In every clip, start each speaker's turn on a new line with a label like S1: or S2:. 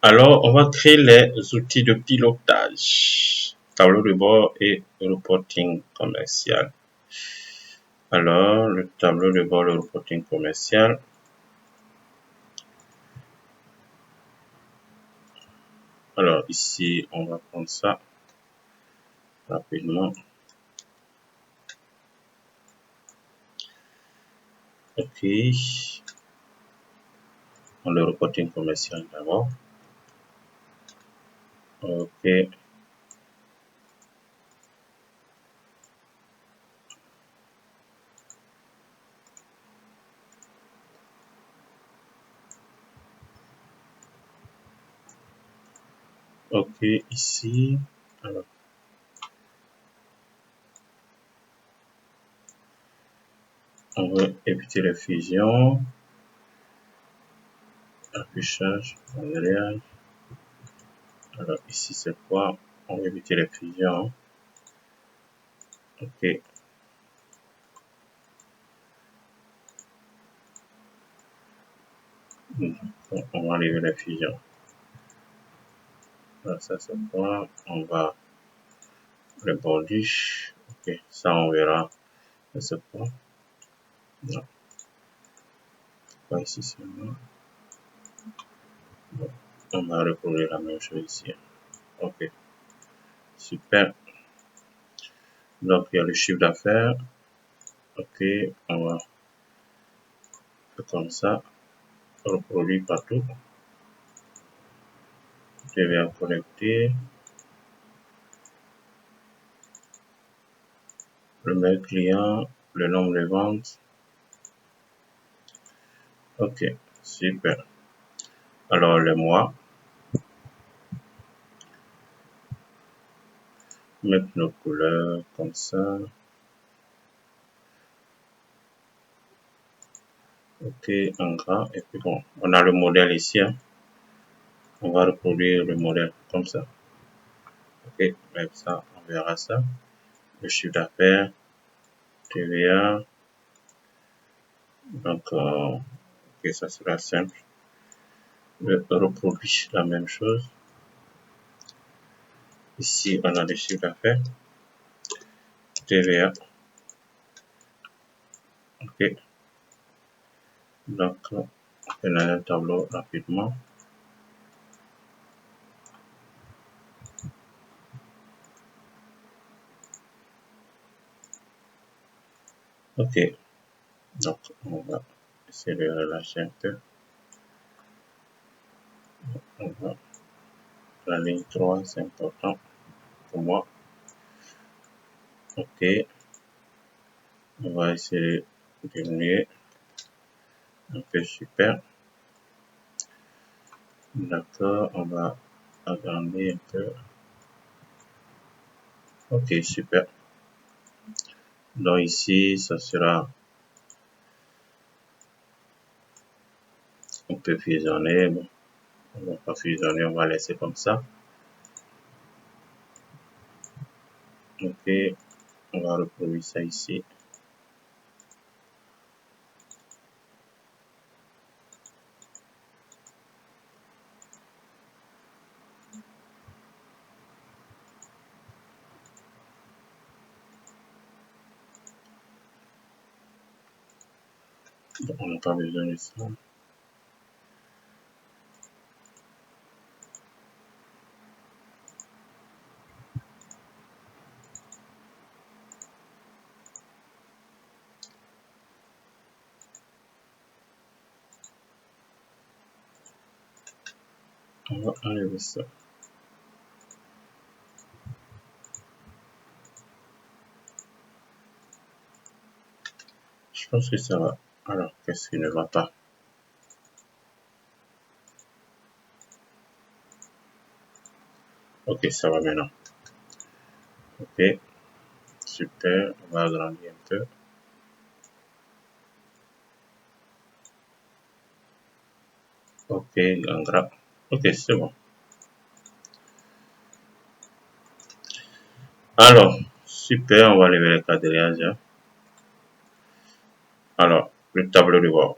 S1: Alors, on va créer les outils de pilotage, tableau de bord et reporting commercial. Alors, le tableau de bord, le reporting commercial. Alors, ici, on va prendre ça rapidement. OK. On le reporting commercial d'abord. OK. OK, ici. Alors, on veut éviter les fusions. Affichage, réel. Alors, ici, c'est quoi? On veut éviter les fusions. OK. On va enlever les fusions. Alors, ça, c'est quoi? On va le bordish. OK, ça, on verra. C'est quoi? Non, pas ici seulement. Bon, on va reproduire la même chose ici. OK, super. Donc, il y a le chiffre d'affaires. OK, on va faire comme ça. Reproduire partout. Je vais connecter. Le mail client, le nombre de ventes. OK, super. Alors, le mois. Mettre nos couleurs comme ça. OK, en gras. Et puis bon, on a le modèle ici. Hein. On va reproduire le modèle comme ça. OK, même ça, on verra ça. Le chiffre d'affaires, TVA. Donc, OK, ça sera simple. Je reproduis la même chose. Ici, on a le chiffre d'affaires, TVA. OK. Donc, on a un tableau rapidement. OK. Donc, on va essayer de relâcher un peu. On va la ligne 3, c'est important pour moi. OK. On va essayer de diminuer un peu, super. D'accord, on va agrandir un peu. OK, super. Donc ici, ça sera, on peut fusionner. Bon, on va pas fusionner, on va laisser comme ça. OK, on va reproduire ça ici. Donc, on n'a pas besoin de ça. On va enlever ça. Je pense que ça va. Alors, qu'est-ce qui ne va pas? OK, ça va maintenant. OK, super. On va agrandir un peu. OK, en gras. OK, c'est bon. Alors, super, on va lever les quadrillages. Hein. Alors, le tableau de bord.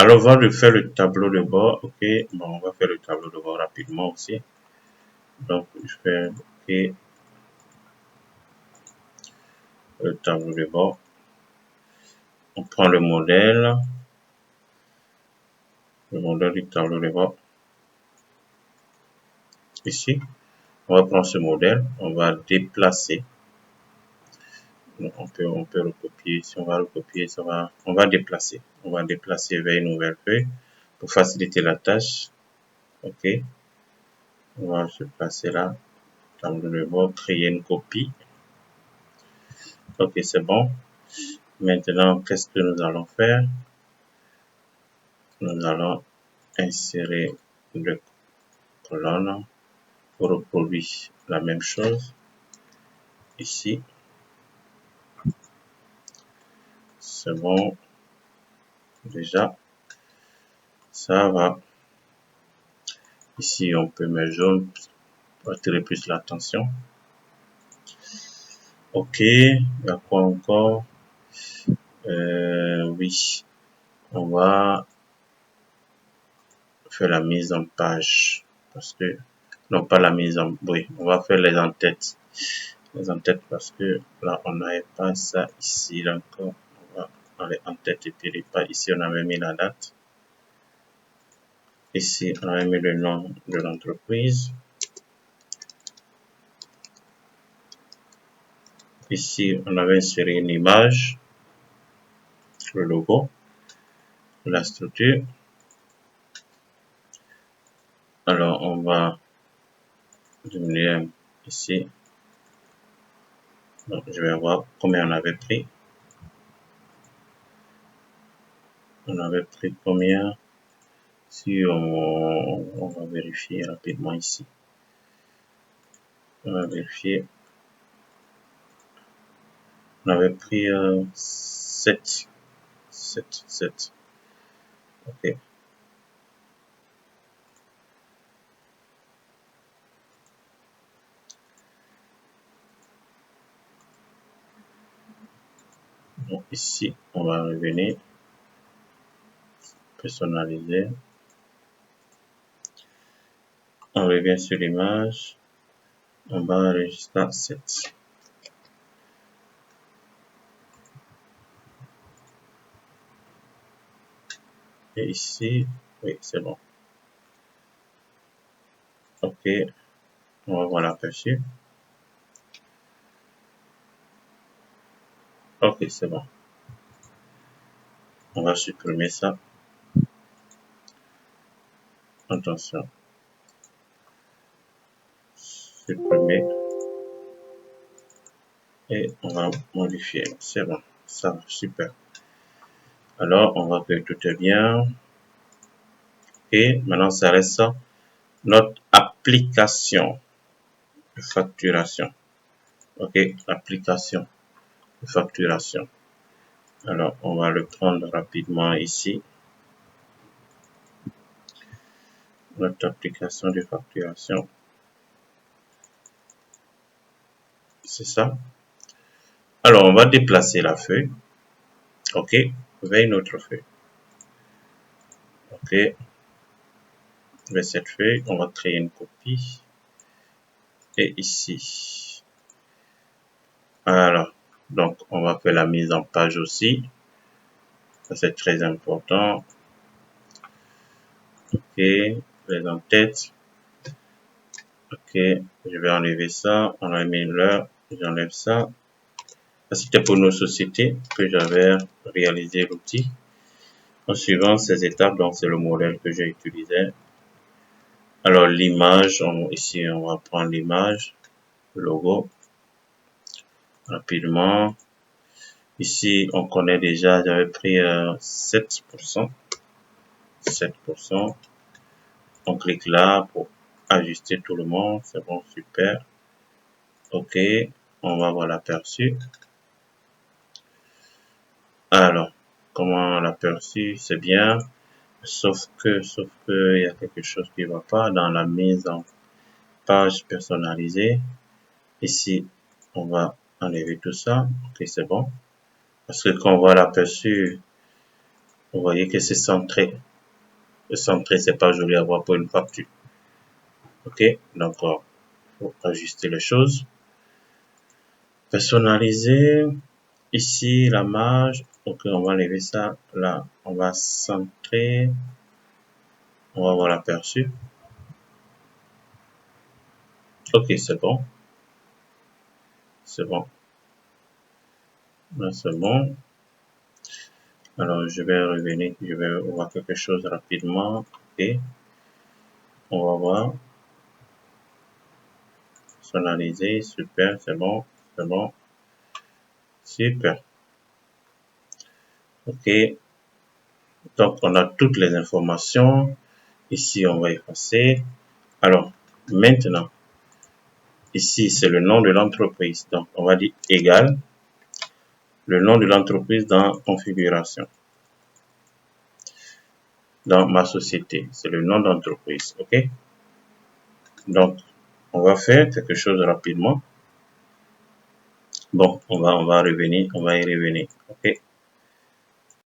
S1: Alors, avant de faire le tableau de bord, ok, bon, on va faire le tableau de bord rapidement aussi. Donc, je fais, ok, le tableau de bord. On prend le modèle du tableau de bord. Ici, on va prendre ce modèle, on va déplacer. Donc, on peut recopier. Si on va recopier, on va déplacer. On va déplacer vers une nouvelle feuille pour faciliter la tâche. Ok. On va se placer là. Tableau de bord, créer une copie. Ok, c'est bon. Maintenant, qu'est-ce que nous allons faire? Nous allons insérer deux colonnes pour reproduire la même chose ici. C'est bon. Déjà, ça va. Ici, on peut mettre jaune pour attirer plus l'attention. Ok, il y a quoi encore? Oui, on va faire la mise en page parce que, non pas la mise en, oui, on va faire les en-têtes. Les en-têtes parce que là, on n'avait pas ça ici encore. On va aller en tête et puis les pages. Ici, on avait mis la date. Ici, on avait mis le nom de l'entreprise. Ici, on avait inséré une image, le logo, la structure. Alors, on va diminuer ici. Donc, je vais voir combien on avait pris. On avait pris combien? Si on va vérifier rapidement ici. On va vérifier. On avait pris 7. Ok. Donc ici, on va revenir. Personnaliser. On revient sur l'image. On va enregistrer 7. Et ici, oui, c'est bon. Ok, on va voir l'aperçu. Ok, c'est bon. On va supprimer ça. Attention. Supprimer. Et on va modifier. C'est bon. Ça va, super. Alors, on voit que tout est bien. Et maintenant, ça reste notre application de facturation. Ok, l'application de facturation. Alors, on va le prendre rapidement ici. Notre application de facturation. C'est ça. Alors, on va déplacer la feuille. Ok, vers une autre feuille. Ok, vers cette feuille, on va créer une copie. Et ici. Alors, donc, on va faire la mise en page aussi. Ça, c'est très important. Ok, les en-têtes. Ok, je vais enlever ça. On a mis l'heure. J'enlève ça. C'était pour nos sociétés que j'avais réalisé l'outil. En suivant ces étapes, donc c'est le modèle que j'ai utilisé. Alors l'image, ici on va prendre l'image, le logo, rapidement. Ici on connaît déjà, j'avais pris 7%. 7%. On clique là pour ajuster tout le monde, c'est bon, super. Ok, on va voir l'aperçu. Alors, comment l'aperçu, c'est bien. Sauf que il y a quelque chose qui va pas dans la mise en page personnalisée. Ici, on va enlever tout ça. Ok, c'est bon. Parce que quand on voit l'aperçu, Vous voyez que c'est centré. Le centré, c'est pas joli à voir pour une facture. Ok, donc il faut ajuster les choses. Personnaliser. Ici, la marge. Ok, on va lever ça. Là, on va centrer. On va voir l'aperçu. Ok, c'est bon. C'est bon. Là, c'est bon. Alors, je vais revenir. Je vais voir quelque chose rapidement. Ok. On va voir. Personnaliser. Super. C'est bon. C'est bon. Super. Ok. Donc, on a toutes les informations. Ici, on va effacer. Alors, maintenant, ici, c'est le nom de l'entreprise. Donc, on va dire égal le nom de l'entreprise dans configuration. Dans ma société, c'est le nom d'entreprise. OK? Donc, on va faire quelque chose rapidement. Bon, on va revenir, on va y revenir. OK?